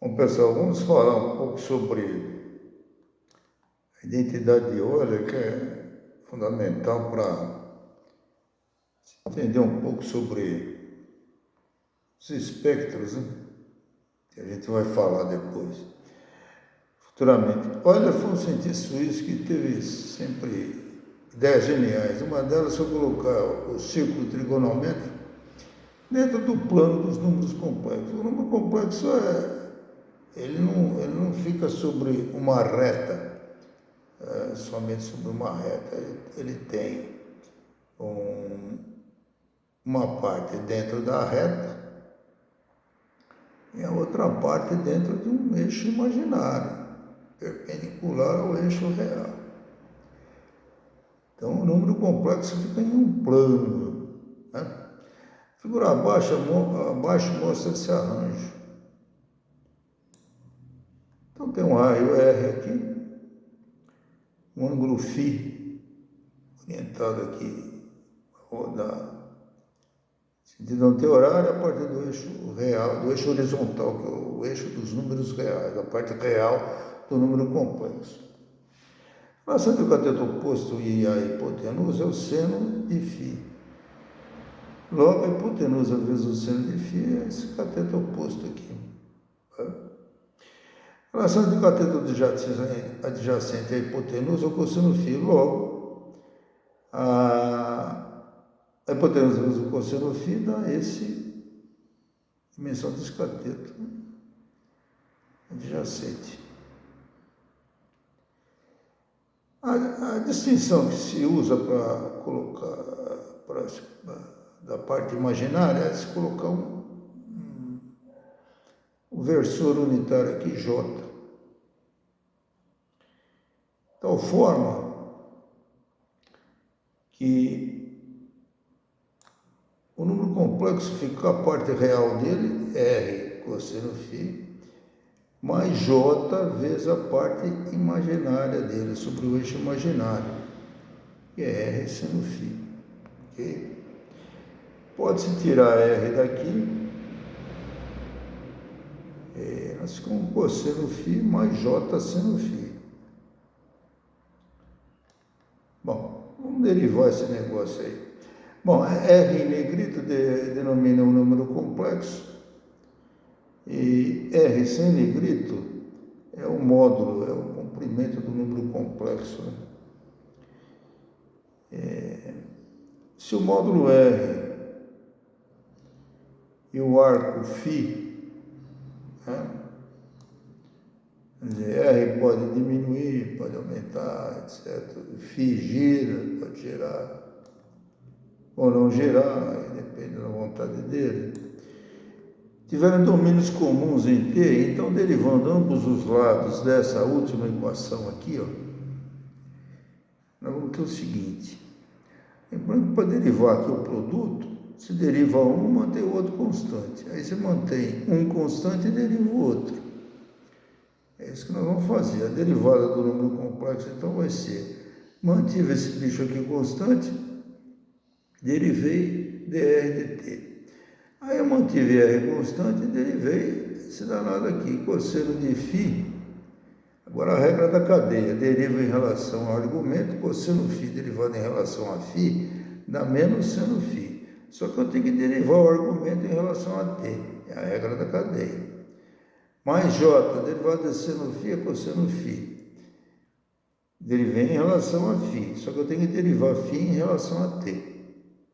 Bom, pessoal, vamos falar um pouco sobre a identidade de Euler, que é fundamental para entender um pouco sobre os espectros, né? Que a gente vai falar depois, futuramente. Euler foi um cientista suíço que teve sempre ideias geniais. Uma delas foi colocar o círculo trigonométrico dentro do plano dos números complexos. O número complexo ele não fica sobre uma reta, somente sobre uma reta. Ele tem uma parte dentro da reta e a outra parte dentro de um eixo imaginário, perpendicular ao eixo real. Então, o número complexo fica em um plano, né? A figura abaixo mostra esse arranjo. Então, tem um raio R aqui, um ângulo φ orientado aqui, rodar sentido anti-horário a partir do eixo real, do eixo horizontal, que é o eixo dos números reais, a parte real do número complexo. A relação entre o cateto oposto e a hipotenusa é o seno de φ. Logo, a hipotenusa vezes o seno de φ é esse cateto oposto aqui. A relação entre o cateto adjacente e a hipotenusa é o cosseno φ. Logo, a hipotenusa vezes o cosseno φ dá dimensão desse cateto adjacente. A distinção que se usa para colocar da parte imaginária é se colocar um versor unitário aqui, J, tal forma que o número complexo fica a parte real dele, R cosseno φ, mais J vezes a parte imaginária dele, sobre o eixo imaginário, que é R seno φ. Okay? Pode-se tirar R daqui, nós ficamos com cosseno φ mais J seno φ. Bom, vamos derivar esse negócio aí. Bom, R em negrito denomina um número complexo, e R sem negrito é o módulo, é o comprimento do número complexo, né? Se o módulo R e o arco φ, né? Quer dizer, R pode diminuir, pode aumentar, etc. Φ gira, pode girar ou não girar, depende da vontade dele. Tiverem domínios comuns em T, então derivando ambos os lados dessa última equação aqui, nós vamos ter o seguinte. Lembrando que para derivar aqui o produto, se deriva um, mantém o outro constante. Aí você mantém um constante e deriva o outro. É isso que nós vamos fazer. A derivada do número complexo, então, vai ser: mantive esse bicho aqui constante, derivei dr de t. Aí eu mantive R constante e derivei esse danado aqui, cosseno de φ. Agora a regra da cadeia: deriva em relação ao argumento, cosseno φ derivado em relação a φ dá menos seno φ. Só que eu tenho que derivar o argumento em relação a t, é a regra da cadeia. Mais J, derivado de seno φ é cosseno φ. Derivei em relação a φ, só que eu tenho que derivar φ em relação a t.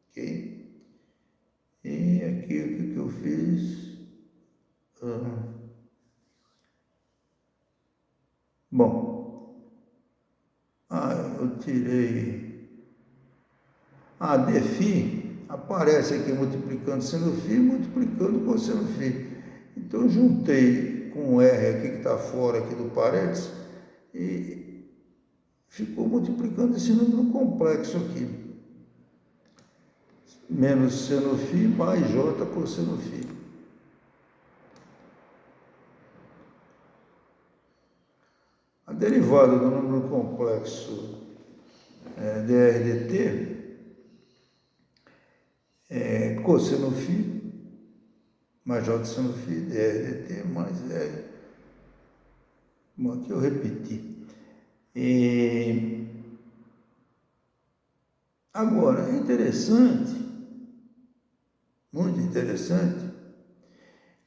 Ok? E aqui o que eu fiz? Bom, eu tirei dφ, aparece aqui multiplicando seno φ, multiplicando cosseno φ. Então eu juntei com o R aqui que está fora aqui do parênteses e ficou multiplicando esse número complexo aqui. Menos seno φ mais J cosseno φ. A derivada do número complexo dr de t é cosseno φ mais J seno φ dr de t mais R aqui eu repeti. E agora, é interessante, muito interessante,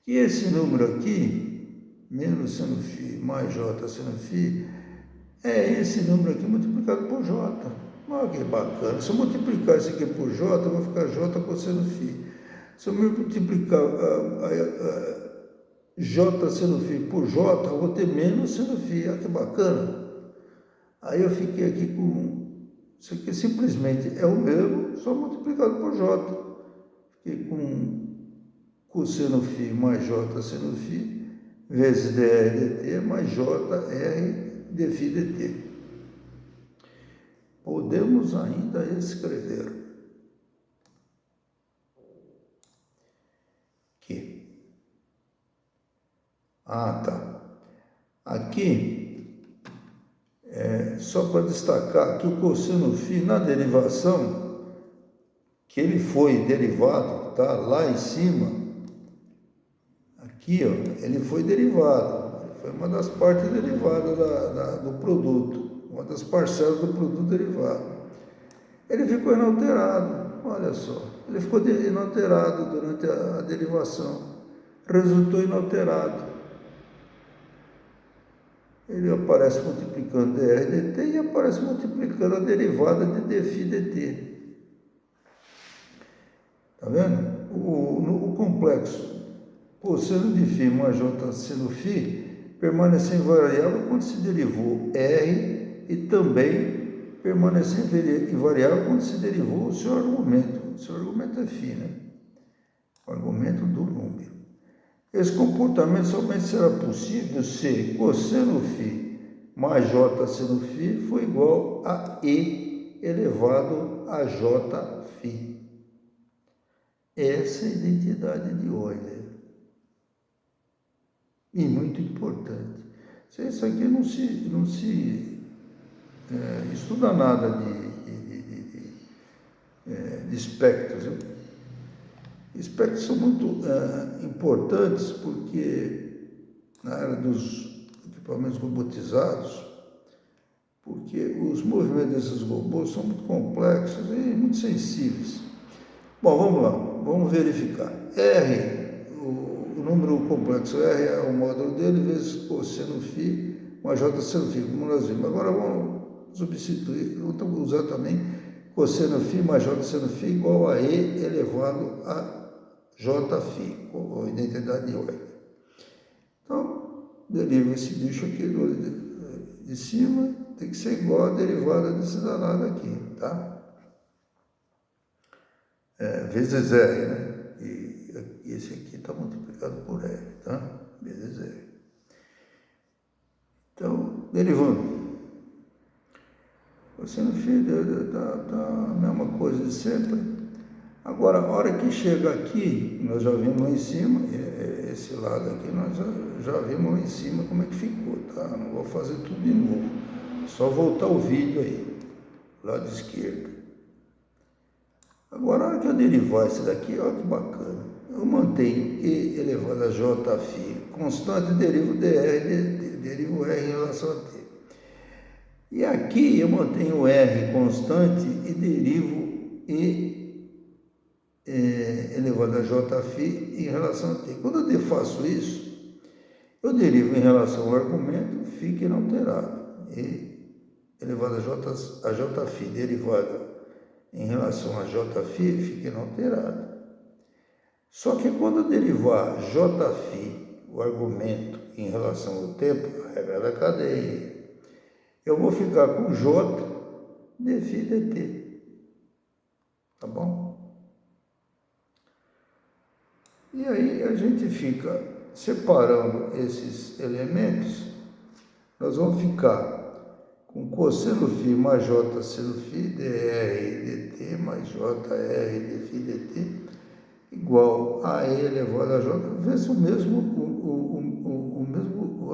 que esse número aqui, menos seno φ mais j seno φ, é esse número aqui multiplicado por j. Olha que bacana. Se eu multiplicar isso aqui por j, vai ficar j cosseno φ. Se eu multiplicar j seno φ por j, eu vou ter menos seno φ. Olha que bacana. Aí eu fiquei aqui com... Isso aqui simplesmente é o mesmo, só multiplicado por j. Fiquei com cosseno φ mais j seno φ vezes dr dt mais jr dφ dt. Podemos ainda escrever aqui. Aqui, só para destacar que o cosseno φ na derivação, que ele foi derivado, tá? Lá em cima, aqui, ó, ele foi derivado, foi uma das partes derivadas do produto, uma das parcelas do produto derivado. Ele ficou inalterado, olha só, ele ficou inalterado durante a derivação, resultou inalterado. Ele aparece multiplicando dr dt e aparece multiplicando a derivada de dφ dt. Tá vendo? O complexo cosseno de φ mais j seno φ permaneceu invariável quando se derivou r e também permaneceu invariável quando se derivou o seu argumento. O seu argumento é φ, né? O argumento do número. Esse comportamento somente será possível se cosseno φ mais j seno φ for igual a e elevado a j φ. Essa é a identidade de Euler. E muito importante. Isso aqui não se estuda nada de espectros. Viu? Espectros são muito importantes porque na área dos equipamentos robotizados, porque os movimentos desses robôs são muito complexos e muito sensíveis. Bom, vamos lá, vamos verificar. R, o número complexo R é o módulo dele, vezes cosseno φ mais j seno φ, como nós vimos. Agora vamos substituir, vamos usar também cosseno φ mais j seno φ igual a E elevado a jφ, a identidade de Euler. Então, deriva esse bicho aqui de cima, tem que ser igual a derivada desse danado aqui, tá? Vezes R, né? E esse aqui está multiplicado por R, tá? Vezes R. Então, derivando. Cosseno φ dá a mesma coisa de sempre. Agora, a hora que chega aqui, nós já vimos lá em cima, esse lado aqui, nós já vimos lá em cima como é que ficou, tá? Não vou fazer tudo de novo. Só voltar o vídeo aí, lado esquerdo. Agora, a hora que eu derivar isso daqui, olha que bacana. Eu mantenho E elevado a jφ constante, derivo dr, derivo R em relação a t. E aqui eu mantenho R constante e derivo E elevado a jφ em relação a t. Quando eu faço isso, eu derivo em relação ao argumento, fica inalterado. E elevado a jφ derivado em relação a jφ, fica inalterado. Só que quando eu derivar jφ, o argumento, em relação ao tempo, a regra da cadeia, eu vou ficar com j dφ dt. Tá bom? E aí a gente fica separando esses elementos, nós vamos ficar com cosseno φ mais j seno φ dr dt mais jr dφ dt igual a E elevado a j vezes a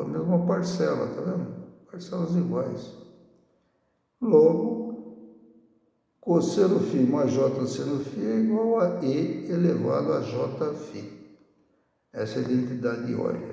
mesma parcela, tá vendo? Parcelas iguais. Logo, cosseno φ mais j seno φ é igual a E elevado a jφ. Essa é a identidade de Euler.